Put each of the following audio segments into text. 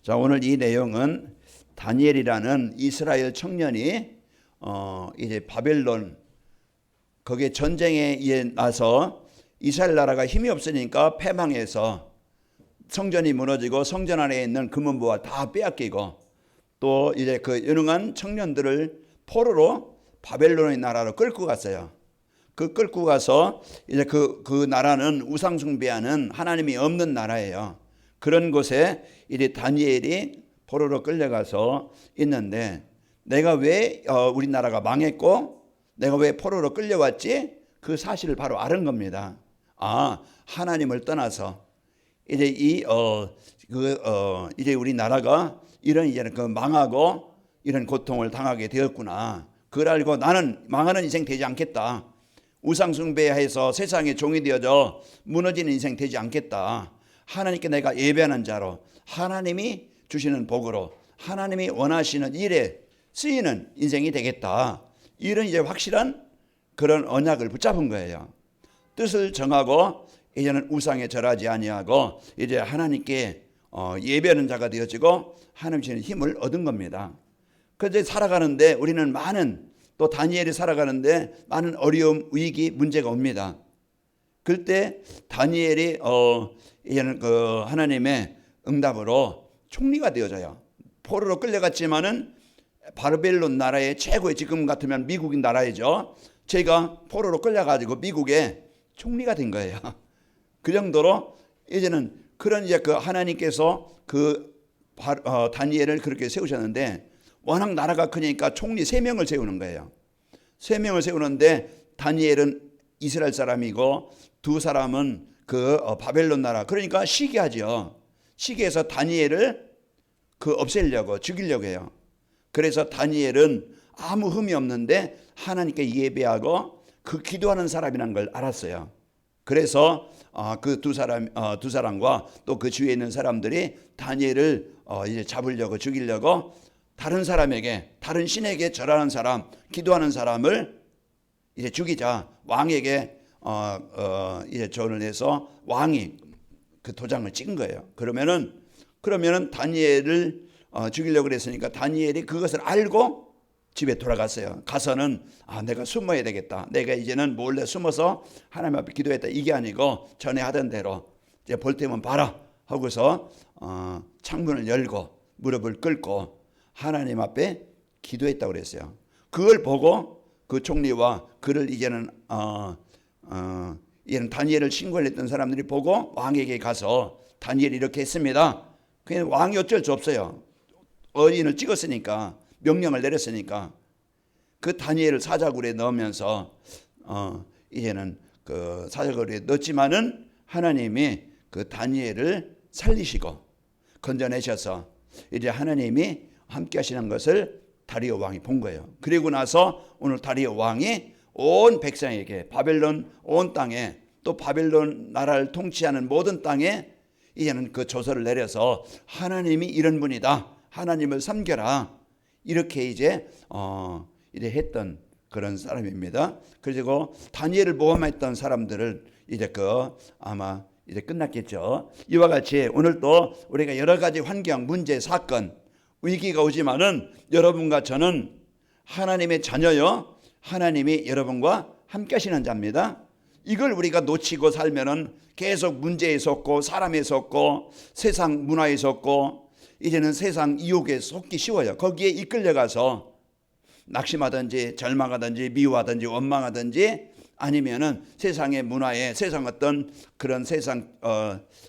자, 오늘 이 내용은 다니엘이라는 이스라엘 청년이 이제 바벨론 거기에 전쟁에 나서 이스라엘 나라가 힘이 없으니까 패망해서 성전이 무너지고 성전 안에 있는 금은보화 다 빼앗기고 또 이제 그 유능한 청년들을 포로로 바벨론의 나라로 끌고 갔어요. 그 끌고 가서 이제 그 나라는 우상 숭배하는 하나님이 없는 나라예요. 그런 곳에 이제 다니엘이 포로로 끌려가서 있는데 내가 왜 우리나라가 망했고 내가 왜 포로로 끌려왔지? 그 사실을 바로 아는 겁니다. 하나님을 떠나서 이제 이제 우리나라가 이런 이제는 그 망하고 이런 고통을 당하게 되었구나. 그걸 알고 나는 망하는 인생 되지 않겠다. 우상 숭배해서 세상의 종이 되어져 무너지는 인생 되지 않겠다. 하나님께 내가 예배하는 자로 하나님이 주시는 복으로 하나님이 원하시는 일에 쓰이는 인생이 되겠다. 이런 이제 확실한 그런 언약을 붙잡은 거예요. 뜻을 정하고 이제는 우상에 절하지 아니하고 이제 하나님께 예배하는 자가 되어지고 하나님 주시는 힘을 얻은 겁니다. 그래서 살아가는데 우리는 또 다니엘이 살아가는데 많은 어려움, 위기, 문제가 옵니다. 그때 다니엘이 이제는 그 하나님의 응답으로 총리가 되어져요. 포로로 끌려갔지만은 바벨론 나라의 최고의 지금 같으면 미국인 나라이죠. 제가 포로로 끌려가지고 미국의 총리가 된 거예요. 그 정도로 이제는 그런 이제 그 하나님께서 다니엘을 그렇게 세우셨는데 워낙 나라가 크니까 총리 3명을 세우는 거예요. 3명을 세우는데 다니엘은 이스라엘 사람이고 2사람은 그 바벨론 나라. 그러니까 시기하죠. 시기해서 다니엘을 없애려고 죽이려고 해요. 그래서 다니엘은 아무 흠이 없는데 하나님께 예배하고 그 기도하는 사람이라는 걸 알았어요. 그래서 그 두 사람과 또 그 주위에 있는 사람들이 다니엘을 이제 잡으려고 죽이려고 다른 사람에게 다른 신에게 절하는 사람, 기도하는 사람을 이제 죽이자 왕에게 이제 조언을 해서 왕이 그 도장을 찍은 거예요. 그러면은 다니엘을 죽이려고 그랬으니까 다니엘이 그것을 알고 집에 돌아갔어요. 가서는 내가 숨어야 되겠다. 내가 이제는 몰래 숨어서 하나님 앞에 기도했다. 이게 아니고 전에 하던 대로 이제 볼 때면 봐라 하고서 창문을 열고 무릎을 꿇고 하나님 앞에 기도했다고 그랬어요. 그걸 보고 그 총리와 그를 이제는 다니엘을 신고를 했던 사람들이 보고 왕에게 가서 다니엘이 이렇게 했습니다. 그냥 왕이 어쩔 수 없어요. 어인을 찍었으니까 명령을 내렸으니까 그 다니엘을 사자굴에 넣으면서 이제는 그 사자굴에 넣었지만은 하나님이 그 다니엘을 살리시고 건져내셔서 이제 하나님이 함께 하시는 것을 다리오 왕이 본 거예요. 그리고 나서 오늘 다리오 왕이 온 백성에게 바벨론 온 땅에 또 바벨론 나라를 통치하는 모든 땅에 이제는 그 조서를 내려서 하나님이 이런 분이다. 하나님을 섬겨라. 이렇게 이제 했던 그런 사람입니다. 그리고 다니엘을 모함했던 사람들을 이제 아마 이제 끝났겠죠. 이와 같이 오늘도 우리가 여러 가지 환경, 문제, 사건, 위기가 오지만은 여러분과 저는 하나님의 자녀요. 하나님이 여러분과 함께 하시는 자입니다. 이걸 우리가 놓치고 살면은 계속 문제에 속고 사람에 속고 세상 문화에 속고 이제는 세상 유혹에 속기 쉬워요. 거기에 이끌려가서 낙심하든지 절망하든지 미워하든지 원망하든지 아니면은 세상의 문화에 세상 어떤 그런 세상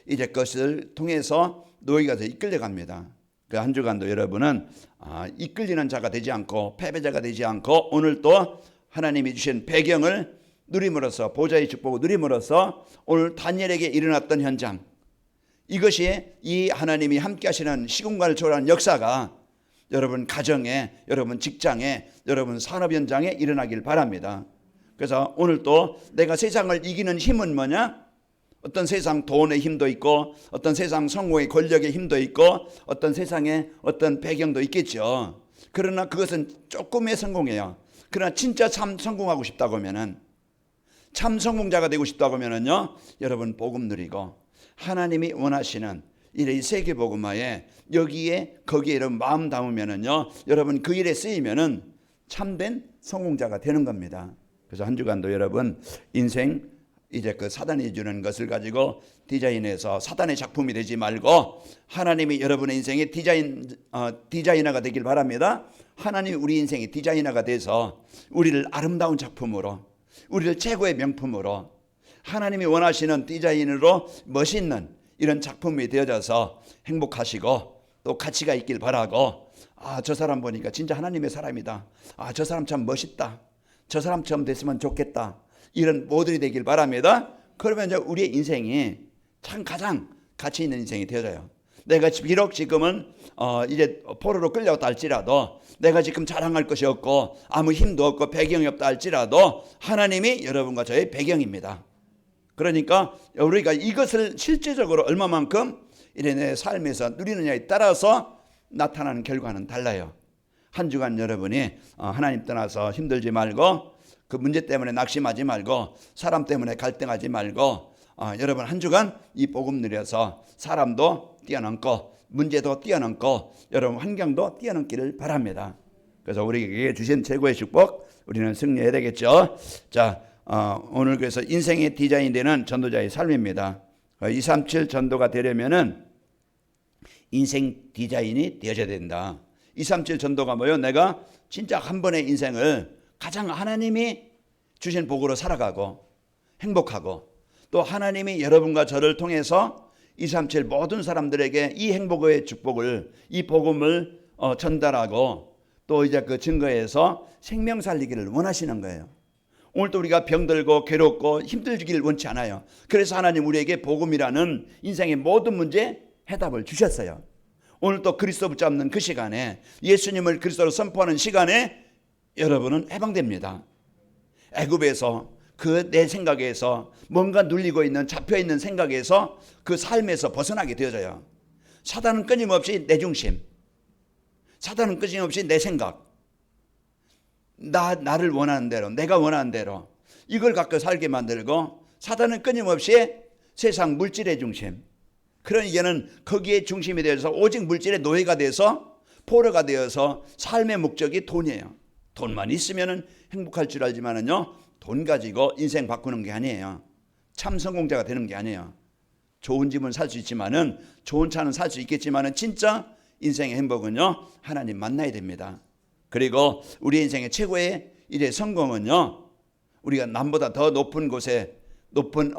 이제 것을 통해서 노예가 돼서 이끌려갑니다. 그 한 주간도 여러분은 이끌리는 자가 되지 않고 패배자가 되지 않고 오늘 또 하나님이 주신 배경을 누림으로써 보좌의 축복을 누림으로써 오늘 다니엘에게 일어났던 현장 이것이 이 하나님이 함께 하시는 시공간을 초월한 역사가 여러분 가정에 여러분 직장에 여러분 산업 현장에 일어나길 바랍니다. 그래서 오늘 또 내가 세상을 이기는 힘은 뭐냐? 어떤 세상 돈의 힘도 있고 어떤 세상 성공의 권력의 힘도 있고 어떤 세상의 어떤 배경도 있겠죠. 그러나 그것은 조금의 성공이에요. 그러나 진짜 참 성공하고 싶다고 하면은 참 성공자가 되고 싶다고 하면은요 여러분 복음 누리고 하나님이 원하시는 이 세계복음화에 여기에 거기에 이런 마음 담으면은요, 여러분 그 일에 쓰이면은 참된 성공자가 되는 겁니다. 그래서 한 주간도 여러분 인생 이제 그 사단이 주는 것을 가지고 디자인해서 사단의 작품이 되지 말고 하나님이 여러분의 인생의 디자이너가 되길 바랍니다. 하나님이 우리 인생의 디자이너가 돼서 우리를 아름다운 작품으로, 우리를 최고의 명품으로, 하나님이 원하시는 디자인으로 멋있는 이런 작품이 되어져서 행복하시고 또 가치가 있길 바라고, 저 사람 보니까 진짜 하나님의 사람이다, 저 사람 참 멋있다, 저 사람처럼 됐으면 좋겠다, 이런 모델이 되길 바랍니다. 그러면 이제 우리의 인생이 참 가장 가치 있는 인생이 되어져요. 내가 비록 지금은 이제 포로로 끌려왔다 할지라도, 내가 지금 자랑할 것이 없고 아무 힘도 없고 배경이 없다 할지라도 하나님이 여러분과 저의 배경입니다. 그러니까 우리가 이것을 실제적으로 얼마만큼 내 삶에서 누리느냐에 따라서 나타나는 결과는 달라요. 한 주간 여러분이 하나님 떠나서 힘들지 말고, 그 문제 때문에 낙심하지 말고, 사람 때문에 갈등하지 말고, 여러분 한 주간 이 복음 누려서 사람도 뛰어넘고 문제도 뛰어넘고 여러분 환경도 뛰어넘기를 바랍니다. 그래서 우리에게 주신 최고의 축복, 우리는 승리해야 되겠죠. 자, 오늘 그래서 인생의 디자인 되는 전도자의 삶입니다. 237 전도가 되려면은 인생 디자인이 되어야 된다. 237 전도가 뭐예요? 내가 진짜 한 번의 인생을 가장 하나님이 주신 복으로 살아가고 행복하고, 또 하나님이 여러분과 저를 통해서 237 모든 사람들에게 이 행복의 축복을, 이 복음을 전달하고 또 이제 그 증거에서 생명 살리기를 원하시는 거예요. 오늘도 우리가 병들고 괴롭고 힘들기를 원치 않아요. 그래서 하나님 우리에게 복음이라는 인생의 모든 문제에 해답을 주셨어요. 오늘 또 그리스도 붙잡는 그 시간에, 예수님을 그리스도로 선포하는 시간에 여러분은 해방됩니다. 애굽에서 그 내 생각에서 뭔가 눌리고 있는, 잡혀있는 생각에서, 그 삶에서 벗어나게 되어져요. 사단은 끊임없이 내 중심, 사단은 끊임없이 내 생각, 나를 원하는 대로, 내가 원하는 대로 이걸 갖고 살게 만들고, 사단은 끊임없이 세상 물질의 중심, 그러니 얘는 거기에 중심이 되어서 오직 물질의 노예가 돼서 포로가 되어서 삶의 목적이 돈이에요. 돈만 있으면 행복할 줄 알지만은요, 돈 가지고 인생 바꾸는 게 아니에요. 참 성공자가 되는 게 아니에요. 좋은 집은 살 수 있지만은, 좋은 차는 살 수 있겠지만은 진짜 인생의 행복은요, 하나님 만나야 됩니다. 그리고 우리 인생의 최고의 이제 성공은요, 우리가 남보다 더 높은 곳에 높은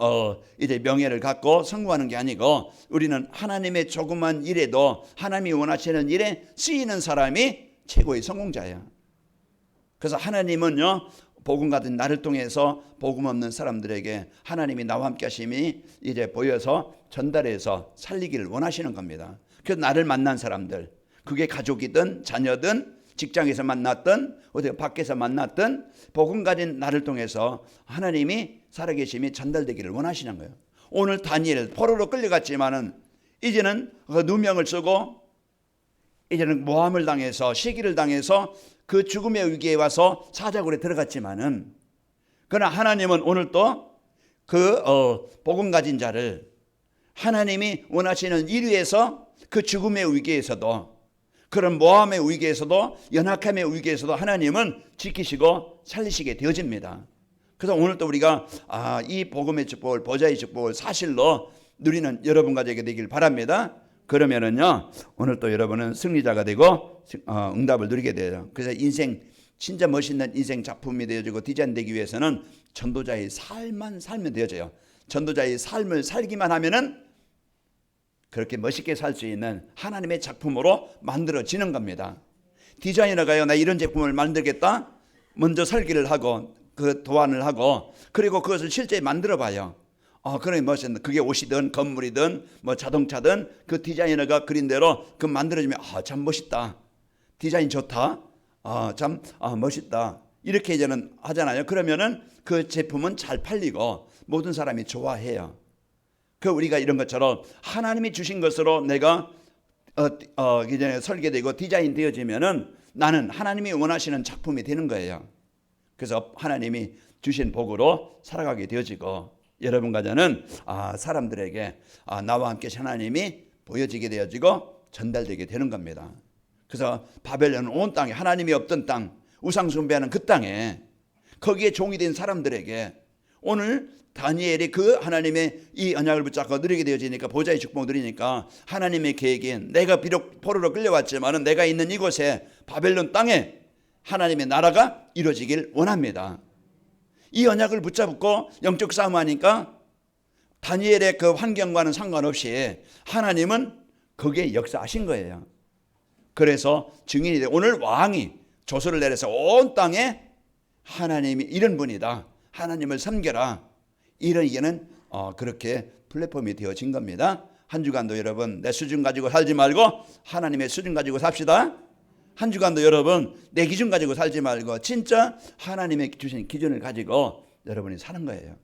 이제 명예를 갖고 성공하는 게 아니고, 우리는 하나님의 조그만 일에도 하나님이 원하시는 일에 쓰이는 사람이 최고의 성공자예요. 그래서 하나님은요, 복음 같은 나를 통해서 복음 없는 사람들에게 하나님이 나와 함께 하심이 이제 보여서 전달해서 살리기를 원하시는 겁니다. 그래서 나를 만난 사람들, 그게 가족이든 자녀든 직장에서 만났든 어디 밖에서 만났든, 복음 가진 나를 통해서 하나님이 살아계심이 전달되기를 원하시는 거예요. 오늘 다니엘 포로로 끌려갔지만은 이제는 그 누명을 쓰고 이제는 모함을 당해서 시기를 당해서 그 죽음의 위기에 와서 사자굴에 들어갔지만은, 그러나 하나님은 오늘 또 그 복음 가진 자를 하나님이 원하시는 일 위에서, 그 죽음의 위기에서도, 그런 모함의 위기에서도, 연약함의 위기에서도 하나님은 지키시고 살리시게 되어집니다. 그래서 오늘 또 우리가 이 복음의 축복을, 보좌의 축복을 사실로 누리는 여러분 가족이 되길 바랍니다. 그러면은요, 오늘 또 여러분은 승리자가 되고 응답을 누리게 돼요. 그래서 인생 진짜 멋있는 인생 작품이 되어지고 디자인되기 위해서는 전도자의 삶만 살면 되어져요. 전도자의 삶을 살기만 하면은 그렇게 멋있게 살 수 있는 하나님의 작품으로 만들어지는 겁니다. 디자이너가요, 나 이런 제품을 만들겠다, 먼저 설계를 하고 그 도안을 하고, 그리고 그것을 실제 만들어 봐요. 그러니 멋있는, 그게 옷이든 건물이든 뭐 자동차든 그 디자이너가 그린 대로 그 만들어지면 참 멋있다, 디자인 좋다, 참 멋있다, 이렇게 이제는 하잖아요. 그러면은 그 제품은 잘 팔리고 모든 사람이 좋아해요. 그 우리가 이런 것처럼 하나님이 주신 것으로 내가 이제 설계되고 디자인 되어지면은 나는 하나님이 원하시는 작품이 되는 거예요. 그래서 하나님이 주신 복으로 살아가게 되어지고, 여러분과 저는 사람들에게 나와 함께 하나님이 보여지게 되어지고 전달되게 되는 겁니다. 그래서 바벨론은 온 땅에 하나님이 없던 땅, 우상 숭배하는 그 땅에 거기에 종이 된 사람들에게 오늘 다니엘이 그 하나님의 이 언약을 붙잡고 누리게 되어지니까 보좌의 축복을 누리니까 하나님의 계획인 내가 비록 포로로 끌려왔지만 내가 있는 이곳에 바벨론 땅에 하나님의 나라가 이루어지길 원합니다. 이 언약을 붙잡고 영적 싸움하니까 다니엘의 그 환경과는 상관없이 하나님은 거기에 역사하신 거예요. 그래서 증인이 돼 오늘 왕이 조서를 내려서 온 땅에 하나님이 이런 분이다, 하나님을 섬겨라, 이런 얘기는 그렇게 플랫폼이 되어진 겁니다. 한 주간도 여러분 내 수준 가지고 살지 말고 하나님의 수준 가지고 삽시다. 한 주간도 여러분 내 기준 가지고 살지 말고 진짜 하나님의 주신 기준을 가지고 여러분이 사는 거예요.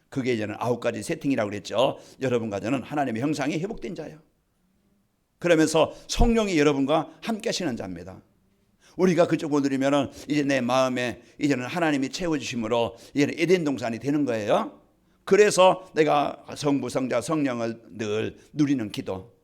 그게 이제는 9가지 세팅이라고 그랬죠. 여러분 가정은 하나님의 형상이 회복된 자예요. 그러면서 성령이 여러분과 함께 하시는 자입니다. 우리가 그쪽을 누리면은 이제 내 마음에 이제는 하나님이 채워주심으로 이제는 에덴 동산이 되는 거예요. 그래서 내가 성부, 성자, 성령을 늘 누리는 기도.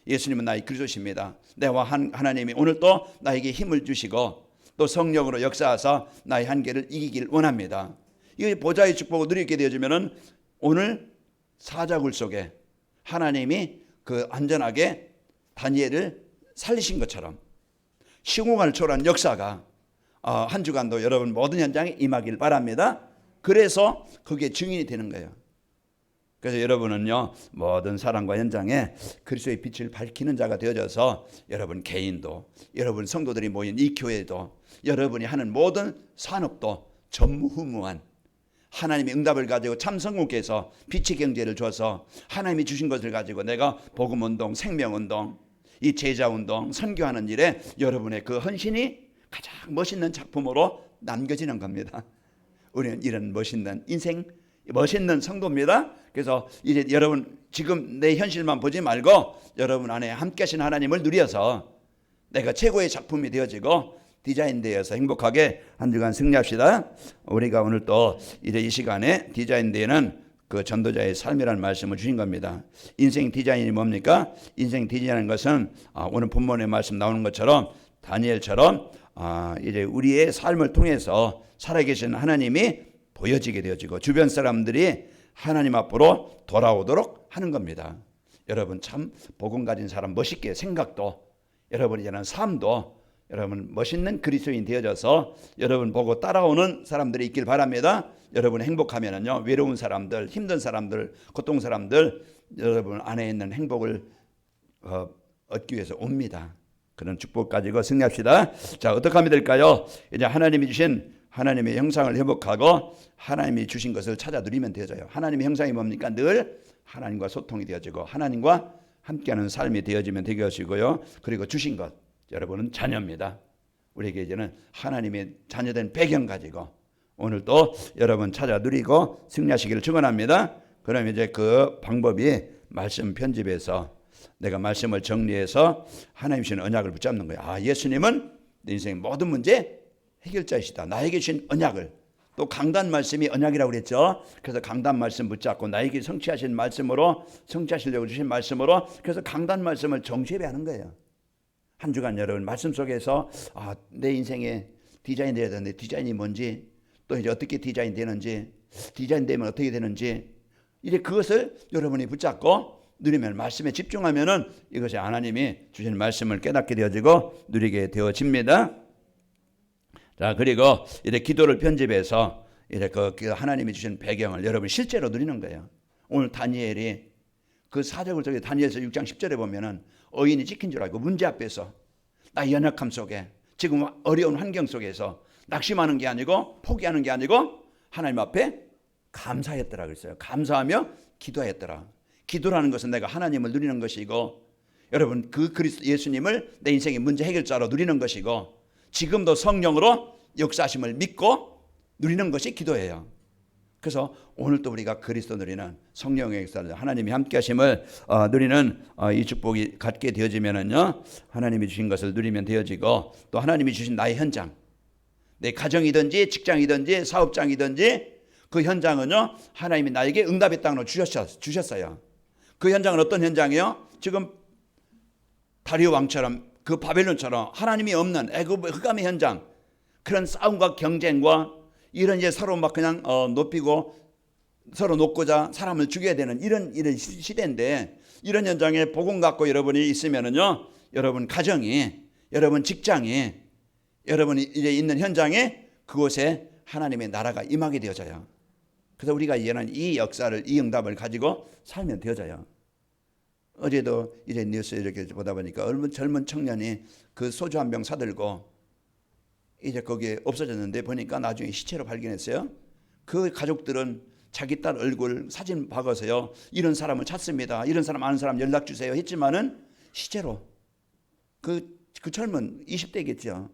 예수님은 나의 그리스도십니다. 내와 하나님이 오늘 또 나에게 힘을 주시고 또 성령으로 역사하사 나의 한계를 이기길 원합니다. 이 보좌의 축복을 누리게 되어지면은 오늘 사자굴 속에 하나님이 그 안전하게 다니엘을 살리신 것처럼 시공간을 초월한 역사가 한 주간도 여러분 모든 현장에 임하길 바랍니다. 그래서 그게 증인이 되는 거예요. 그래서 여러분은요 모든 사람과 현장에 그리스도의 빛을 밝히는 자가 되어져서 여러분 개인도 여러분 성도들이 모인 이 교회도 여러분이 하는 모든 산업도 전무후무한 하나님의 응답을 가지고 참 성공께서 빛의 경제를 줘서 하나님이 주신 것을 가지고 내가 복음운동, 생명운동, 이 제자운동, 선교하는 일에 여러분의 그 헌신이 가장 멋있는 작품으로 남겨지는 겁니다. 우리는 이런 멋있는 인생, 멋있는 성도입니다. 그래서 이제 여러분 지금 내 현실만 보지 말고 여러분 안에 함께 하신 하나님을 누려서 내가 최고의 작품이 되어지고 디자인되어서 행복하게 한 주간 승리합시다. 우리가 오늘 또 이제 이 시간에 디자인되는 그 전도자의 삶이라는 말씀을 주신 겁니다. 인생 디자인이 뭡니까? 인생 디자인이라는 것은 오늘 본문의 말씀 나오는 것처럼 다니엘처럼 이제 우리의 삶을 통해서 살아계신 하나님이 보여지게 되어지고 주변 사람들이 하나님 앞으로 돌아오도록 하는 겁니다. 여러분 참 복음 가진 사람 멋있게 생각도 여러분 이제는 삶도 여러분 멋있는 그리스도인 되어져서 여러분 보고 따라오는 사람들이 있길 바랍니다. 여러분 행복하면은요 외로운 사람들, 힘든 사람들, 고통 사람들 여러분 안에 있는 행복을 얻기 위해서 옵니다. 그런 축복 가지고 승리합시다. 자, 어떻게 하면 될까요? 이제 하나님이 주신 하나님의 형상을 회복하고 하나님이 주신 것을 찾아 누리면 되어져요. 하나님의 형상이 뭡니까? 늘 하나님과 소통이 되어지고 하나님과 함께하는 삶이 되어지면 되게 하시고요. 그리고 주신 것, 여러분은 자녀입니다. 우리에게 이제는 하나님의 자녀된 배경 가지고 오늘도 여러분 찾아 누리고 승리하시기를 축원합니다. 그럼 이제 그 방법이 말씀 편집에서 내가 말씀을 정리해서 하나님 주신 언약을 붙잡는 거야. 예수님은 내 인생의 모든 문제 해결자이시다. 나에게 주신 언약을, 또 강단 말씀이 언약이라고 그랬죠. 그래서 강단 말씀 붙잡고 나에게 성취하신 말씀으로, 성취하시려고 주신 말씀으로, 그래서 강단 말씀을 정죄하는 거예요. 한 주간 여러분 말씀 속에서 내 인생의 디자인 되어야 되는데 디자인이 뭔지, 또 이제 어떻게 디자인 되는지, 디자인 되면 어떻게 되는지, 이제 그것을 여러분이 붙잡고 누리면, 말씀에 집중하면은 이것이 하나님이 주신 말씀을 깨닫게 되어지고 누리게 되어집니다. 자, 그리고 이제 기도를 편집해서 이제 그 하나님이 주신 배경을 여러분 실제로 누리는 거예요. 오늘 다니엘이 그 사적을 속에 다니엘서 6장 10절에 보면은 어인이 찍힌 줄 알고 문제 앞에서 나의 연약함 속에 지금 어려운 환경 속에서 낙심하는 게 아니고 포기하는 게 아니고 하나님 앞에 감사했더라 그랬어요. 감사하며 기도했더라. 기도라는 것은 내가 하나님을 누리는 것이고, 여러분 그 그리스도 예수님을 내 인생의 문제 해결자로 누리는 것이고, 지금도 성령으로 역사하심을 믿고 누리는 것이 기도예요. 그래서 오늘도 우리가 그리스도 누리는 성령의 역사를, 하나님이 함께 하심을 누리는 이 축복이 갖게 되어지면은요, 하나님이 주신 것을 누리면 되어지고, 또 하나님이 주신 나의 현장, 내 가정이든지 직장이든지 사업장이든지 그 현장은요, 하나님이 나에게 응답의 땅으로 주셨어요. 그 현장은 어떤 현장이에요? 지금 다리오 왕처럼 그 바벨론처럼 하나님이 없는 애굽 흑암의 현장, 그런 싸움과 경쟁과 이런 이제 서로 막 그냥 높이고 서로 높고자 사람을 죽여야 되는 이런 시대인데, 이런 현장에 복음 갖고 여러분이 있으면은요, 여러분 가정이, 여러분 직장이, 여러분이 이제 있는 현장에 그곳에 하나님의 나라가 임하게 되어져요. 그래서 우리가 이제는 이 역사를, 이 응답을 가지고 살면 되어져요. 어제도 이제 뉴스 이렇게 보다 보니까 얼마나 젊은 청년이 그 소주 한 병 사들고 이제 거기에 없어졌는데, 보니까 나중에 시체로 발견했어요. 그 가족들은 자기 딸 얼굴 사진 박아서요, 이런 사람을 찾습니다, 이런 사람 아는 사람 연락 주세요 했지만은 시체로 그 젊은 20대겠죠.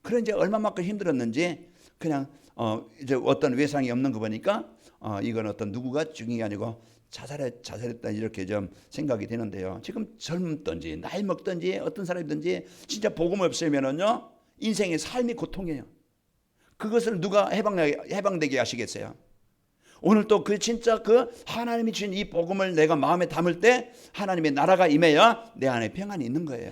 그런 이제 얼마만큼 힘들었는지 그냥 이제 어떤 외상이 없는 거 보니까 이건 어떤 누구가 죽인 게 아니고 자살했다, 이렇게 좀 생각이 되는데요. 지금 젊든지 나이 먹든지 어떤 사람이든지 진짜 복음 없으면은요, 인생의 삶이 고통이에요. 그것을 누가 해방되게 하시겠어요? 오늘 또 그 진짜 그 하나님이 주신 이 복음을 내가 마음에 담을 때 하나님의 나라가 임해야 내 안에 평안이 있는 거예요.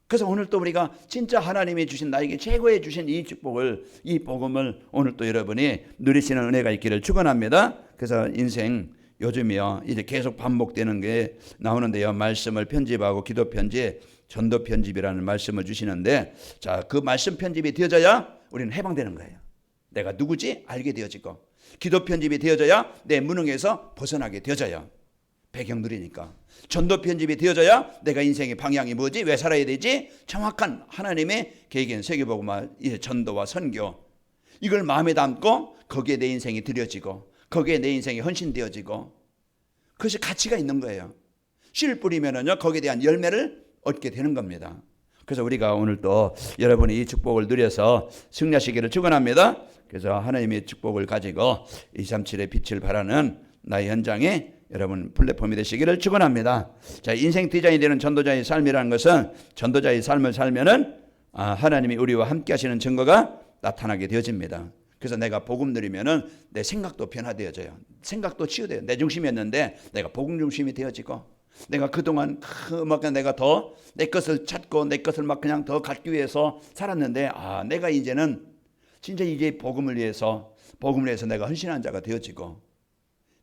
그래서 오늘 또 우리가 진짜 하나님이 주신, 나에게 최고의 주신 이 축복을, 이 복음을 오늘 또 여러분이 누리시는 은혜가 있기를 축원합니다. 그래서 인생 요즘이요, 이제 계속 반복되는 게 나오는데요, 말씀을 편집하고 기도 편집, 전도 편집이라는 말씀을 주시는데, 자, 그 말씀 편집이 되어져야 우리는 해방되는 거예요. 내가 누구지 알게 되어지고, 기도 편집이 되어져야 내 무능에서 벗어나게 되어져요. 배경 누리니까. 전도 편집이 되어져야 내가 인생의 방향이 뭐지, 왜 살아야 되지, 정확한 하나님의 계획인 세계복음화, 전도와 선교, 이걸 마음에 담고 거기에 내 인생이 드려지고, 거기에 내 인생이 헌신되어지고, 그것이 가치가 있는 거예요. 씨를 뿌리면은요, 거기에 대한 열매를 얻게 되는 겁니다. 그래서 우리가 오늘 또 여러분이 이 축복을 누려서 승리하시기를 축원합니다. 그래서 하나님의 축복을 가지고 237의 빛을 발하는 나의 현장에 여러분 플랫폼이 되시기를 축원합니다. 자, 인생 디자인이 되는 전도자의 삶이라는 것은, 전도자의 삶을 살면은 하나님이 우리와 함께 하시는 증거가 나타나게 되어집니다. 그래서 내가 복음 누리면은 내 생각도 변화되어져요. 생각도 치유돼요. 내 중심이었는데 내가 복음 중심이 되어지고, 내가 그동안 내가 더 내 것을 찾고 내 것을 막 그냥 더 갖기 위해서 살았는데, 내가 이제는 진짜 이제 복음을 위해서 내가 헌신한 자가 되어지고,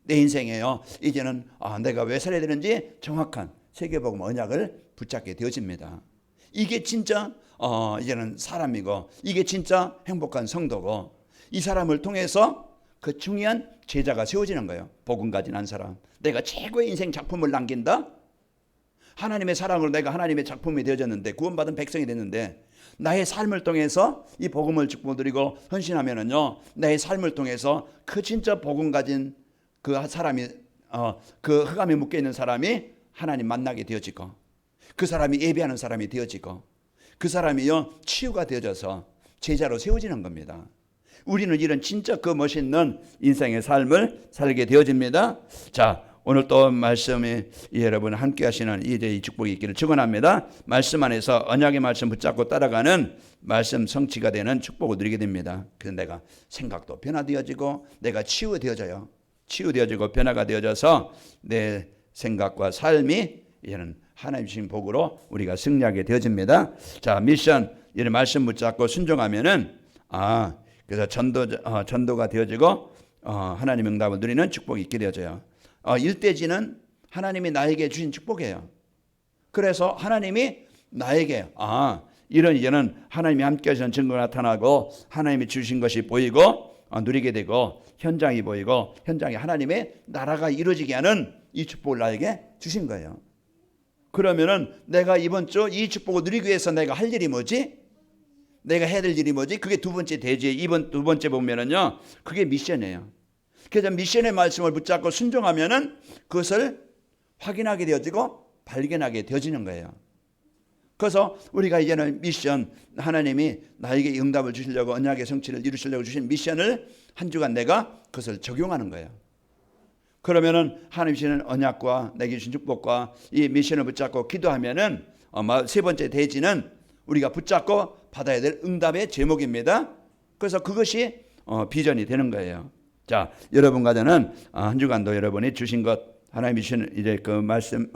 내 인생에요, 이제는 내가 왜 살아야 되는지 정확한 세계복음 언약을 붙잡게 되어집니다. 이게 진짜 이제는 사람이고, 이게 진짜 행복한 성도고, 이 사람을 통해서 그 중요한 제자가 세워지는 거예요. 복음 가진 한 사람, 내가 최고의 인생 작품을 남긴다. 하나님의 사랑으로 내가 하나님의 작품이 되어졌는데, 구원받은 백성이 됐는데, 나의 삶을 통해서 이 복음을 축복 드리고 헌신하면은요, 나의 삶을 통해서 그 진짜 복음 가진 그 사람이, 그 흑암에 묶여 있는 사람이 하나님 만나게 되어지고, 그 사람이 예배하는 사람이 되어지고, 그 사람이요 치유가 되어져서 제자로 세워지는 겁니다. 우리는 이런 진짜 그 멋있는 인생의 삶을 살게 되어집니다. 자, 오늘 또 말씀이 여러분 함께 하시는 이제 이 축복이 있기를 축원합니다. 말씀 안에서 언약의 말씀 붙잡고 따라가는 말씀 성취가 되는 축복을 누리게 됩니다. 그래서 내가 생각도 변화되어지고, 내가 치유되어져요. 치유되어지고 변화가 되어져서 내 생각과 삶이 이제는 하나님 주신 복으로 우리가 승리하게 되어집니다. 자, 미션, 이런 말씀 붙잡고 순종하면은 그래서 전도가 되어지고 하나님 응답을 누리는 축복이 있게 되어져요. 일대지는 하나님이 나에게 주신 축복이에요. 그래서 하나님이 나에게 이제는 하나님이 함께 하시는 증거가 나타나고, 하나님이 주신 것이 보이고 누리게 되고, 현장이 보이고, 현장에 하나님의 나라가 이루어지게 하는 이 축복을 나에게 주신 거예요. 그러면은 내가 이번 주 이 축복을 누리기 위해서 내가 할 일이 뭐지? 내가 해야 될 일이 뭐지? 그게 두 번째 대지. 이번 두 번째 보면은요, 그게 미션이에요. 그래서 미션의 말씀을 붙잡고 순종하면은 그것을 확인하게 되어지고 발견하게 되어지는 거예요. 그래서 우리가 이제는 미션, 하나님이 나에게 응답을 주시려고, 언약의 성취를 이루시려고 주신 미션을 한 주간 내가 그것을 적용하는 거예요. 그러면은 하나님 주시는 언약과 내게 주신 축복과 이 미션을 붙잡고 기도하면은 세 번째 대지는 우리가 붙잡고 받아야 될 응답의 제목입니다. 그래서 그것이 비전이 되는 거예요. 자, 여러분과는 한 주간도 여러분이 주신 것 하나님 미션 이제 그 말씀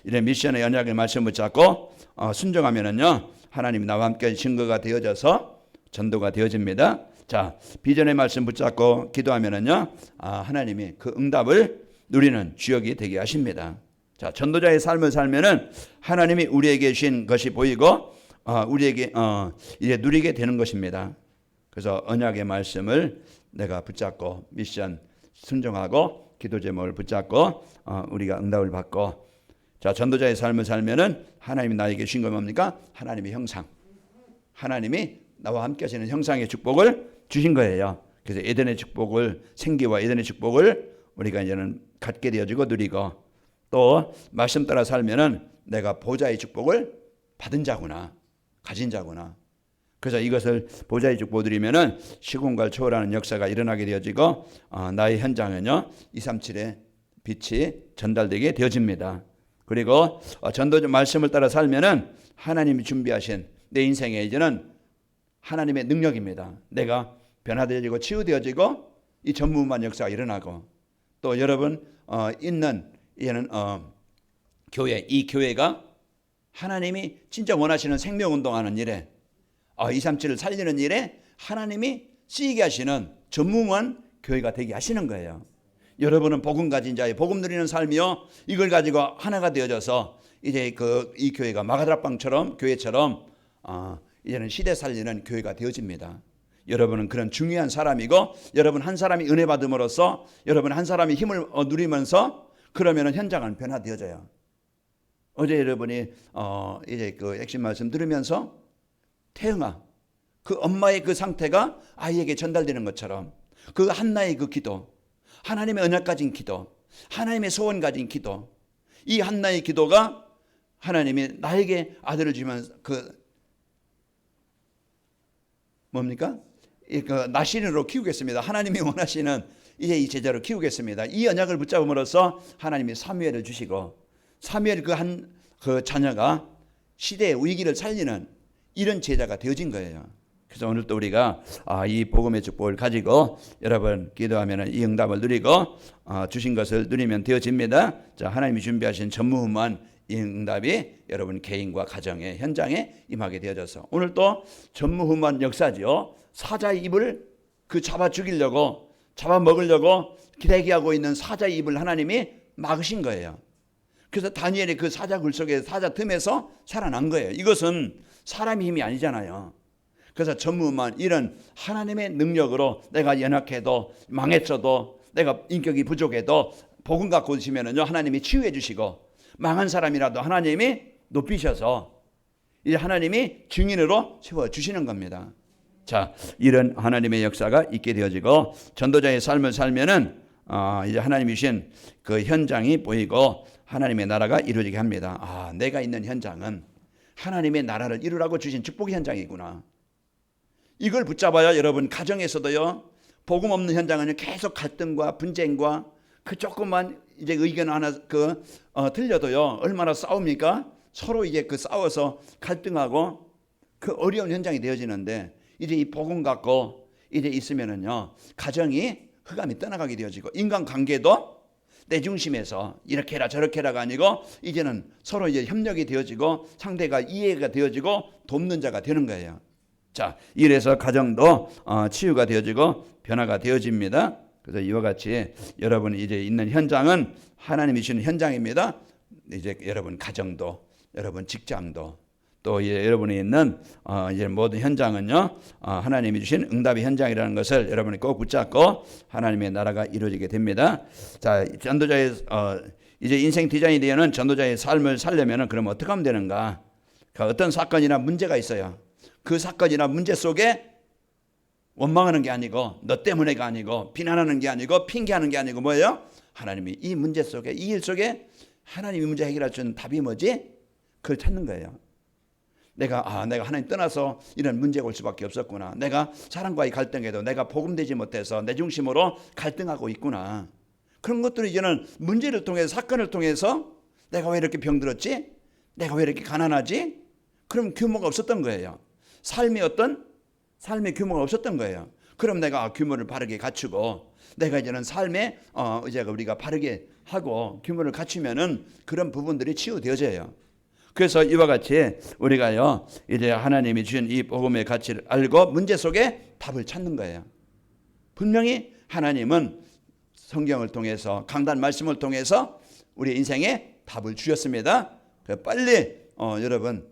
이제 미션의 언약의 말씀 붙잡고 순종하면은요 하나님이 나와 함께 증거가 되어져서 전도가 되어집니다. 자, 비전의 말씀 붙잡고 기도하면은요 하나님이 그 응답을 누리는 주역이 되게 하십니다. 자, 전도자의 삶을 살면은 하나님이 우리에게 주신 것이 보이고 우리에게 이제 누리게 되는 것입니다. 그래서 언약의 말씀을 내가 붙잡고 미션 순종하고 기도 제목을 붙잡고 우리가 응답을 받고, 자, 전도자의 삶을 살면은 하나님이 나에게 주신 건 뭡니까? 하나님의 형상, 하나님이 나와 함께 하시는 형상의 축복을 주신 거예요. 그래서 에덴의 축복을, 생기와 에덴의 축복을 우리가 이제는 갖게 되어지고 누리고, 또 말씀 따라 살면은 내가 보좌의 축복을 받은 자구나, 가진 자구나. 그래서 이것을 보좌의 축복 드리면은 시공간을 초월하는 역사가 일어나게 되어지고 나의 현장은요 237의 빛이 전달되게 되어집니다. 그리고 전도 말씀을 따라 살면은 하나님이 준비하신 내 인생에 이제는 하나님의 능력입니다. 내가 변화되어지고 치유되어지고 이 전무후무한 역사가 일어나고, 또 여러분 있는 이제는 교회, 이 교회가 하나님이 진짜 원하시는 생명운동하는 일에 237을 살리는 일에 하나님이 쓰이게 하시는 전무후무한 교회가 되게 하시는 거예요. 여러분은 복음 가진 자의 복음 누리는 삶이요, 이걸 가지고 하나가 되어져서 이제 이 교회가 마가다락방처럼 교회처럼 이제는 시대 살리는 교회가 되어집니다. 여러분은 그런 중요한 사람이고, 여러분 한 사람이 은혜 받음으로써 여러분 한 사람이 힘을 누리면서 그러면은 현장은 변화되어져요. 어제 여러분이 이제 그 핵심 말씀 들으면서 태영아, 그 엄마의 그 상태가 아이에게 전달되는 것처럼 그 한나의 그 기도, 하나님의 언약 가진 기도, 하나님의 소원 가진 기도, 이 한나의 기도가 하나님이 나에게 아들을 주면 그 뭡니까? 그 나시린으로 키우겠습니다. 하나님이 원하시는 이제 이 제자로 키우겠습니다. 이 언약을 붙잡음으로써 하나님이 사무엘을 주시고, 사무엘 그 자녀가 시대의 위기를 살리는 이런 제자가 되어진 거예요. 그래서 오늘 또 우리가 이 복음의 축복을 가지고 여러분 기도하면 이 응답을 누리고 주신 것을 누리면 되어집니다. 자, 하나님이 준비하신 전무후무한 이 응답이 여러분 개인과 가정의 현장에 임하게 되어져서 오늘 또 전무후무한 역사지요. 사자의 입을 잡아 죽이려고, 잡아 먹으려고 기대기하고 있는 사자의 입을 하나님이 막으신 거예요. 그래서 다니엘이 그 사자 굴 속에 사자 틈에서 살아난 거예요. 이것은 사람의 힘이 아니잖아요. 그래서 전무후무한 이런 하나님의 능력으로 내가 연약해도 망했어도 내가 인격이 부족해도 복음 갖고 오시면은요 하나님이 치유해 주시고, 망한 사람이라도 하나님이 높이셔서 이제 하나님이 증인으로 세워 주시는 겁니다. 자, 이런 하나님의 역사가 있게 되어지고 전도자의 삶을 살면은 이제 하나님이 주신 그 현장이 보이고 하나님의 나라가 이루어지게 합니다. 내가 있는 현장은 하나님의 나라를 이루라고 주신 축복의 현장이구나. 이걸 붙잡아야 여러분 가정에서도요, 복음 없는 현장은 계속 갈등과 분쟁과 그 조금만 이제 의견 하나 틀려도요 얼마나 싸웁니까? 서로 이제 싸워서 갈등하고 그 어려운 현장이 되어지는데, 이제 이 복음 갖고 이제 있으면은요 가정이 흑암이 떠나가게 되어지고, 인간관계도 내 중심에서 이렇게 해라 저렇게 해라가 아니고 이제는 서로 이제 협력이 되어지고 상대가 이해가 되어지고 돕는 자가 되는 거예요. 자, 이래서 가정도 치유가 되어지고 변화가 되어집니다. 그래서 이와 같이 여러분이 이제 있는 현장은 하나님이 주시는 현장입니다. 이제 여러분 가정도, 여러분 직장도, 또 이제 여러분이 있는 이제 모든 현장은요 하나님이 주신 응답의 현장이라는 것을 여러분이 꼭 붙잡고 하나님의 나라가 이루어지게 됩니다. 자, 전도자의 이제 인생 디자인이 되는 전도자의 삶을 살려면은 그럼 어떻게 하면 되는가? 어떤 사건이나 문제가 있어요. 그 사건이나 문제 속에 원망하는 게 아니고, 너 때문에가 아니고, 비난하는 게 아니고, 핑계하는 게 아니고 뭐예요? 하나님이 이 문제 속에, 이 일 속에 하나님이 문제 해결할 수 있는 답이 뭐지? 그걸 찾는 거예요. 내가 하나님 떠나서 이런 문제가 올 수밖에 없었구나. 내가 사람과의 갈등에도 내가 복음되지 못해서 내 중심으로 갈등하고 있구나. 그런 것들을 이제는 문제를 통해서, 사건을 통해서 내가 왜 이렇게 병들었지? 내가 왜 이렇게 가난하지? 그럼 규모가 없었던 거예요. 삶의 규모가 없었던 거예요. 그럼 내가 규모를 바르게 갖추고 내가 이제는 삶에 이제 우리가 바르게 하고 규모를 갖추면은 그런 부분들이 치유되어져요. 그래서 이와 같이 우리가요 이제 하나님이 주신 이 복음의 가치를 알고 문제 속에 답을 찾는 거예요. 분명히 하나님은 성경을 통해서 강단 말씀을 통해서 우리 인생에 답을 주셨습니다. 빨리 여러분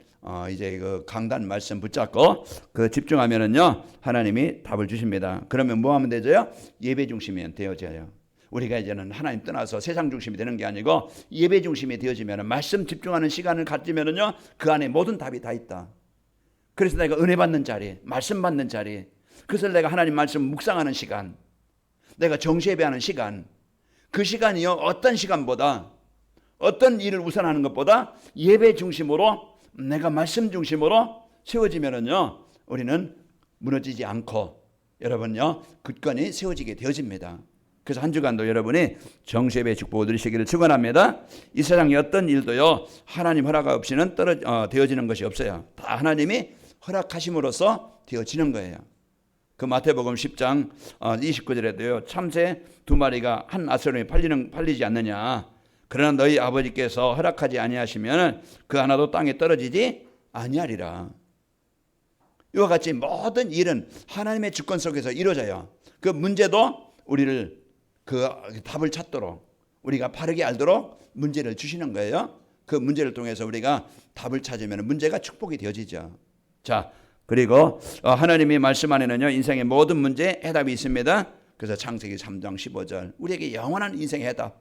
이제 그 강단 말씀 붙잡고 그 집중하면은요 하나님이 답을 주십니다. 그러면 뭐 하면 되죠? 예배 중심이 되어져요. 우리가 이제는 하나님 떠나서 세상 중심이 되는 게 아니고 예배 중심이 되어지면 말씀 집중하는 시간을 가지면은요 그 안에 모든 답이 다 있다. 그래서 내가 은혜 받는 자리, 말씀 받는 자리, 그래서 내가 하나님 말씀 묵상하는 시간, 내가 정시 예배하는 시간, 그 시간이요 어떤 시간보다 어떤 일을 우선하는 것보다 예배 중심으로 내가 말씀 중심으로 세워지면은요 우리는 무너지지 않고 여러분요 굳건히 세워지게 되어집니다. 그래서 한 주간도 여러분이 정시예배 축복을 누리시기를 축원합니다. 이 세상의 어떤 일도요 하나님 허락 없이는 되어지는 것이 없어요. 다 하나님이 허락하심으로써 되어지는 거예요. 그 마태복음 10장 29절에도요 참새 2마리가 한 아스름에 팔리지 않느냐. 그러나 너희 아버지께서 허락하지 아니하시면 그 하나도 땅에 떨어지지 아니하리라. 이와 같이 모든 일은 하나님의 주권 속에서 이루어져요. 그 문제도 우리를 그 답을 찾도록 우리가 바르게 알도록 문제를 주시는 거예요. 그 문제를 통해서 우리가 답을 찾으면 문제가 축복이 되어지죠. 자, 그리고 하나님이 말씀 안에는요 인생의 모든 문제에 해답이 있습니다. 그래서 창세기 3장 15절 우리에게 영원한 인생의 해답,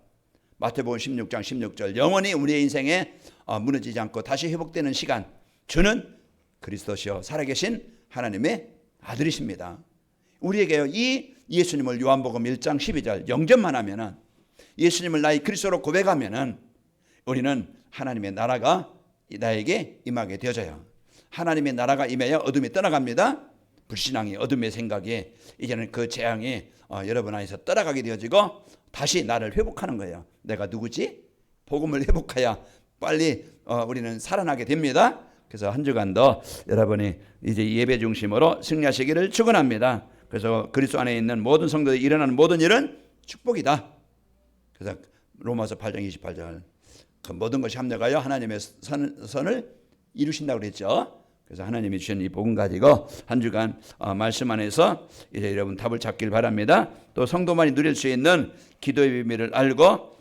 마태복음 16장 16절 영원히 우리의 인생에 무너지지 않고 다시 회복되는 시간, 주는 그리스도시요 살아계신 하나님의 아들이십니다. 우리에게요 이 예수님을 요한복음 1장 12절 영접만 하면은 예수님을 나의 그리스도로 고백하면은 우리는 하나님의 나라가 나에게 임하게 되어져요. 하나님의 나라가 임하여 어둠이 떠나갑니다. 불신앙이 어둠의 생각이 이제는 그 재앙이 여러분 안에서 떠나가게 되어지고 다시 나를 회복하는 거예요. 내가 누구지? 복음을 회복해야 빨리 우리는 살아나게 됩니다. 그래서 한 주간도 여러분이 이제 예배 중심으로 승리하시기를 축원합니다. 그래서 그리스도 안에 있는 모든 성도들이 일어나는 모든 일은 축복이다. 그래서 로마서 8장 28절 그 모든 것이 합력하여 하나님의 선을 이루신다고 그랬죠. 그래서 하나님이 주신 이 복음 가지고 한 주간 말씀 안에서 이제 여러분 답을 찾길 바랍니다. 또 성도만이 누릴 수 있는 기도의 비밀을 알고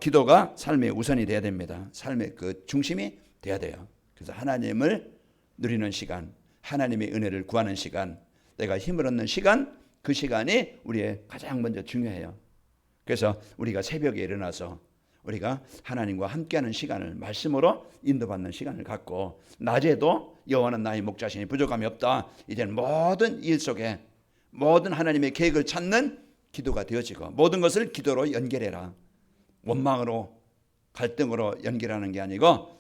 기도가 삶의 우선이 돼야 됩니다. 삶의 그 중심이 돼야 돼요. 그래서 하나님을 누리는 시간, 하나님의 은혜를 구하는 시간, 내가 힘을 얻는 시간, 그 시간이 우리의 가장 먼저 중요해요. 그래서 우리가 새벽에 일어나서 우리가 하나님과 함께하는 시간을 말씀으로 인도받는 시간을 갖고 낮에도 여호와는 나의 목자시니 부족함이 없다. 이제는 모든 일 속에 모든 하나님의 계획을 찾는 기도가 되어지고 모든 것을 기도로 연결해라. 원망으로 갈등으로 연결하는 게 아니고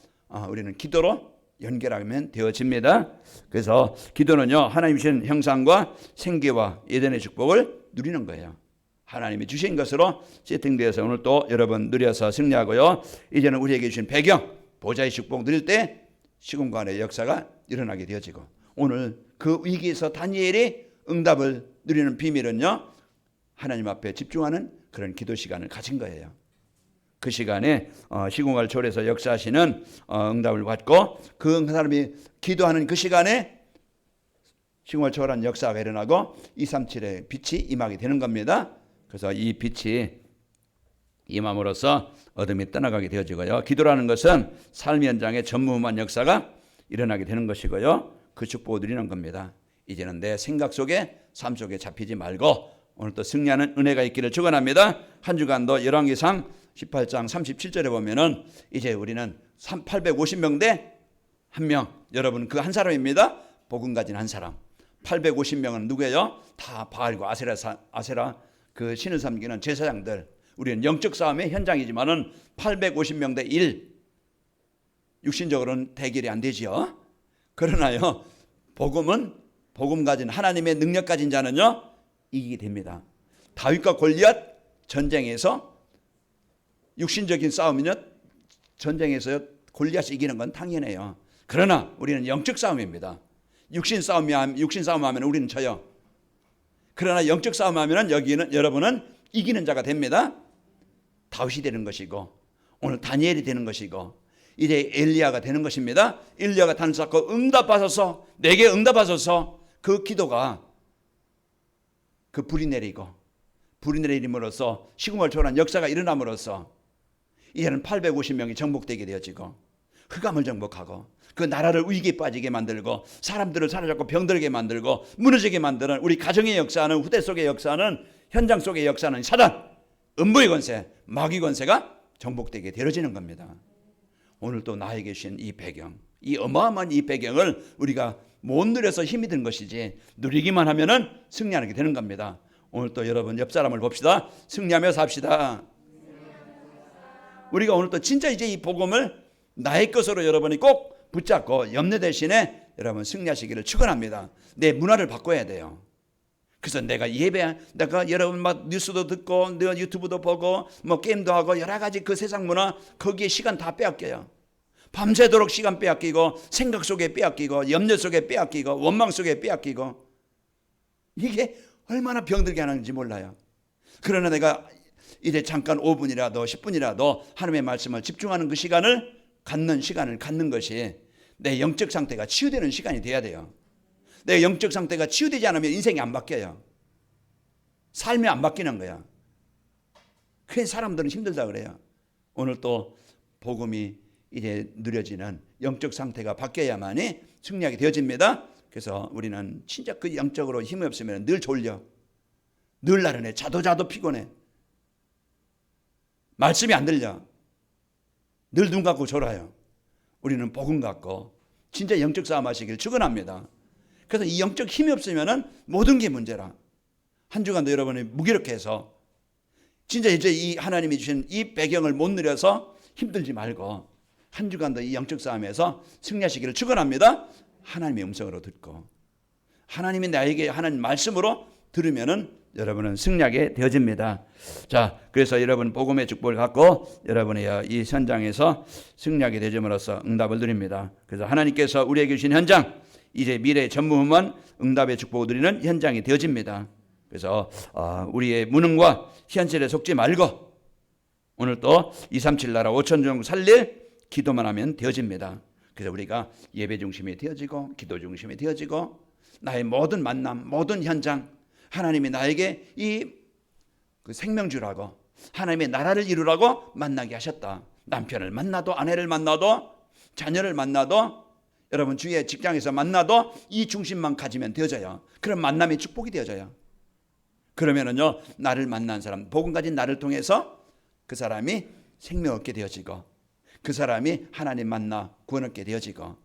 우리는 기도로 연결하면 되어집니다. 그래서 기도는요 하나님 주신 형상과 생기와 예전의 축복을 누리는 거예요. 하나님이 주신 것으로 세팅되어서 오늘 또 여러분 누려서 승리하고요. 이제는 우리에게 주신 배경 보좌의 축복 누릴 때 시공간의 역사가 일어나게 되어지고 오늘 그 위기에서 다니엘이 응답을 누리는 비밀은요 하나님 앞에 집중하는 그런 기도 시간을 가진 거예요. 그 시간에 시공간을 초월해서 역사하시는 응답을 받고 그 사람이 기도하는 그 시간에 시공간을 초월한 역사가 일어나고 237의 빛이 임하게 되는 겁니다. 그래서 이 빛이 임함으로써 어둠이 떠나가게 되어지고요. 기도라는 것은 삶 현장의 전무후무한 역사가 일어나게 되는 것이고요. 그 축복을 누리는 겁니다. 이제는 내 생각 속에 삶 속에 잡히지 말고 오늘 또 승리하는 은혜가 있기를 축원합니다. 한 주간도 열왕기상 18장 37절에 보면은 이제 우리는 850명 대 한 명, 여러분 그 한 사람입니다. 복음 가진 한 사람. 850명은 누구예요? 다 바알과 아세라 그 신을 섬기는 제사장들. 우리는 영적 싸움의 현장이지만은 850명 대 1. 육신적으로는 대결이 안 되지요. 그러나요, 복음은 복음 가진 하나님의 능력 가진 자는요 이기게 됩니다. 다윗과 골리앗 전쟁에서 육신적인 싸움이요 전쟁에서 골리앗이 이기는 건 당연해요. 그러나 우리는 영적 싸움입니다. 육신 싸움하면 우리는 져요. 그러나 영적 싸움하면 여기는 여러분은 이기는 자가 됩니다. 다윗이 되는 것이고 오늘 다니엘이 되는 것이고 이제 엘리야가 되는 것입니다. 엘리야가 단수하고 응답하소서, 내게 응답하소서. 그 기도가 그 불이 내림으로써 시공을 초월한 역사가 일어남으로써 이제는 850명이 정복되게 되어지고 흑암을 정복하고 그 나라를 위기에 빠지게 만들고 사람들을 사로잡고 병들게 만들고 무너지게 만드는 우리 가정의 역사는, 후대 속의 역사는, 현장 속의 역사는 사단, 음부의 권세, 마귀 권세가 정복되게 되어지는 겁니다. 오늘 또 나에게 주신 이 배경, 이 어마어마한 이 배경을 우리가 못 누려서 힘이 든 것이지 누리기만 하면은 승리하게 되는 겁니다. 오늘 또 여러분 옆 사람을 봅시다. 승리하며 삽시다. 우리가 오늘 또 진짜 이제 이 복음을 나의 것으로 여러분이 꼭 붙잡고 염려 대신에 여러분 승리하시기를 축원합니다. 내 문화를 바꿔야 돼요. 그래서 내가 여러분 막 뉴스도 듣고 유튜브도 보고 뭐 게임도 하고 여러 가지 그 세상 문화 거기에 시간 다 빼앗겨요. 밤새도록 시간 빼앗기고 생각 속에 빼앗기고 염려 속에 빼앗기고 원망 속에 빼앗기고 이게 얼마나 병들게 하는지 몰라요. 그러나 내가 이제 잠깐 5분이라도 10분이라도 하나님의 말씀을 집중하는 그 시간을 갖는 것이 내 영적 상태가 치유되는 시간이 돼야 돼요. 내 영적 상태가 치유되지 않으면 인생이 안 바뀌어요. 삶이 안 바뀌는 거야. 그래서 사람들은 힘들다 그래요. 오늘 또 복음이 이제 누려지는 영적 상태가 바뀌어야만이 승리하게 되어집니다. 그래서 우리는 진짜 그 영적으로 힘이 없으면 늘 졸려, 늘 나른해, 자도 피곤해, 말씀이 안 들려, 늘 눈 감고 졸아요. 우리는 복음 갖고 진짜 영적 싸움 하시길 축원합니다. 그래서 이 영적 힘이 없으면 모든 게 문제라. 한 주간도 여러분이 무기력해 해서 진짜 이제 이 하나님이 주신 이 배경을 못 누려서 힘들지 말고 한 주간도 이 영적 싸움에서 승리하시기를 축원합니다. 하나님의 음성으로 듣고 하나님이 나에게 하나님 말씀으로 들으면은 여러분은 승리하게 되어집니다. 자, 그래서 여러분 복음의 축복을 갖고 여러분의 이 현장에서 승리하게 되줌으로써 응답을 드립니다. 그래서 하나님께서 우리에게 주신 현장, 이제 미래의 전무후무한 응답의 축복을 누리는 현장이 되어집니다. 그래서 우리의 무능과 현실에 속지 말고 오늘 또 237 나라 5천 종 살릴 기도만 하면 되어집니다. 그래서 우리가 예배 중심이 되어지고 기도 중심이 되어지고 나의 모든 만남, 모든 현장 하나님이 나에게 그 생명 주라고 하나님의 나라를 이루라고 만나게 하셨다. 남편을 만나도 아내를 만나도 자녀를 만나도 여러분 주위의 직장에서 만나도 이 중심만 가지면 되어져요. 그럼 만남의 축복이 되어져요. 그러면은요 나를 만난 사람, 복음 가진 나를 통해서 그 사람이 생명 얻게 되어지고 그 사람이 하나님 만나 구원 얻게 되어지고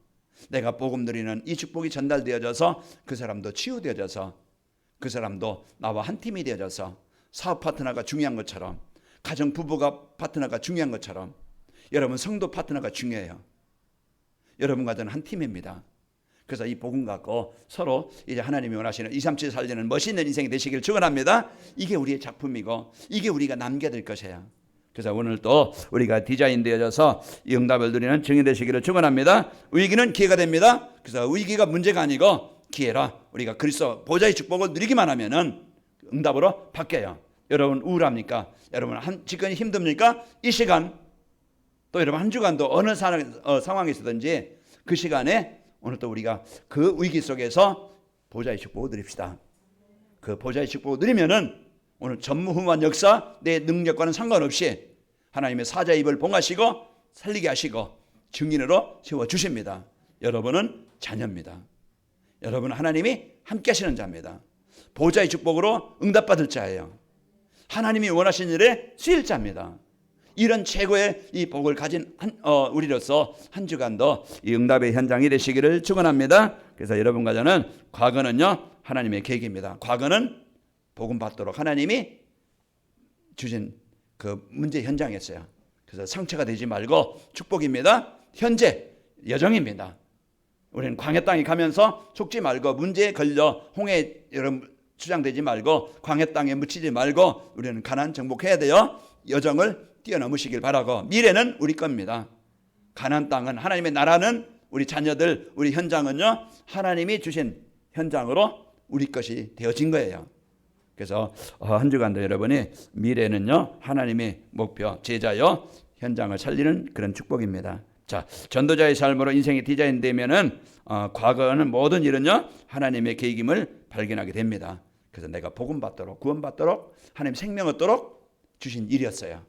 내가 복음 누리는 이 축복이 전달되어져서 그 사람도 치유되어져서 그 사람도 나와 한 팀이 되어져서 사업 파트너가 중요한 것처럼 가정 부부가 파트너가 중요한 것처럼 여러분 성도 파트너가 중요해요. 여러분과 저는 한 팀입니다. 그래서 이 복음 갖고 서로 이제 하나님이 원하시는 237 살리는 멋있는 인생이 되시길 축원합니다. 이게 우리의 작품이고 이게 우리가 남겨둘 것이에요. 그래서 오늘 또 우리가 디자인 되어져서 이 응답을 누리는 증인 되시기를 축원합니다. 위기는 기회가 됩니다. 그래서 위기가 문제가 아니고 기회라. 우리가 그리스도 보좌의 축복을 누리기만 하면은 응답으로 바뀌어요. 여러분 우울합니까? 여러분 지금이 힘듭니까? 이 시간 또 여러분 한 주간도 어느 상황에 있든지 그 시간에 오늘 또 우리가 그 위기 속에서 보좌의 축복을 누립시다. 그 보좌의 축복을 누리면은 오늘 전무후무한 역사 내 능력과는 상관없이 하나님의 사자의 입을 봉하시고 살리게 하시고 증인으로 세워주십니다. 여러분은 자녀입니다. 여러분은 하나님이 함께 하시는 자입니다. 보좌의 축복으로 응답받을 자예요. 하나님이 원하신 일에 쓰일 자입니다. 이런 최고의 이 복을 가진 우리로서 한 주간도 이 응답의 현장이 되시기를 축원합니다. 그래서 여러분과 저는 과거는요 하나님의 계획입니다. 과거는 복음 받도록 하나님이 주신 그 문제 현장이었어요. 그래서 상처가 되지 말고 축복입니다. 현재 여정입니다. 우리는 광야 땅에 가면서 속지 말고 문제에 걸려 홍해 여러분 주장되지 말고 광야 땅에 묻히지 말고 우리는 가나안 정복해야 돼요. 여정을 뛰어넘으시길 바라고 미래는 우리 겁니다. 가나안 땅은 하나님의 나라는 우리 자녀들 우리 현장은요 하나님이 주신 현장으로 우리 것이 되어진 거예요. 그래서 한 주간도 여러분이 미래는요 하나님의 목표, 제자요 현장을 살리는 그런 축복입니다. 자, 전도자의 삶으로 인생이 디자인되면은 과거는 모든 일은요 하나님의 계획임을 발견하게 됩니다. 그래서 내가 복음 받도록, 구원 받도록, 하나님 생명 얻도록 주신 일이었어요.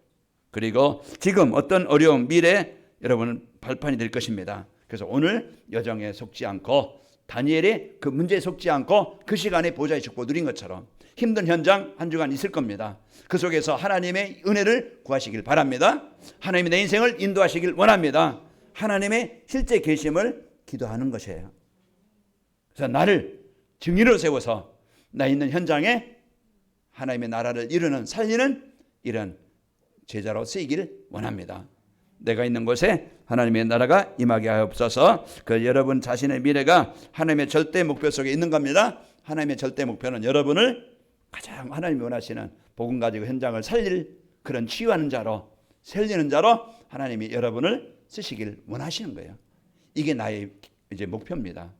그리고 지금 어떤 어려움, 미래 여러분은 발판이 될 것입니다. 그래서 오늘 여정에 속지 않고 다니엘이 그 문제에 속지 않고 그 시간에 보좌의 축복 누린 것처럼 힘든 현장 한 주간 있을 겁니다. 그 속에서 하나님의 은혜를 구하시길 바랍니다. 하나님이 내 인생을 인도하시길 원합니다. 하나님의 실제 계심을 기도하는 것이에요. 그래서 나를 증인으로 세워서 나 있는 현장에 하나님의 나라를 이루는 살리는 이런 제자로 쓰이기를 원합니다. 내가 있는 곳에 하나님의 나라가 임하게 하옵소서. 그 여러분 자신의 미래가 하나님의 절대 목표 속에 있는 겁니다. 하나님의 절대 목표는 여러분을 가장 하나님이 원하시는 복음 가지고 현장을 살릴 그런 치유하는 자로, 살리는 자로 하나님이 여러분을 쓰시길 원하시는 거예요. 이게 나의 이제 목표입니다.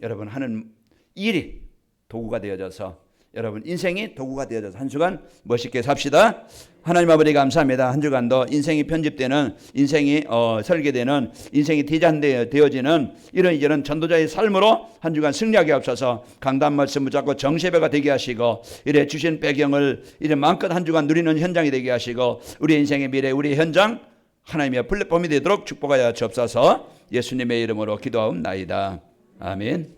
여러분 하는 일이 도구가 되어져서, 여러분 인생이 도구가 되어져서 한 주간 멋있게 삽시다. 하나님 아버지 감사합니다. 한 주간도 인생이 편집되는, 인생이 설계되는, 인생이 디자인되어지는 이런 전도자의 삶으로 한 주간 승리하게 하옵소서. 강단 말씀 붙잡고 정세배가 되게 하시고, 이래 주신 배경을 이래 마음껏 한 주간 누리는 현장이 되게 하시고, 우리 인생의 미래, 우리 현장 하나님의 플랫폼이 되도록 축복하여 주옵소서. 예수님의 이름으로 기도하옵나이다. 아멘.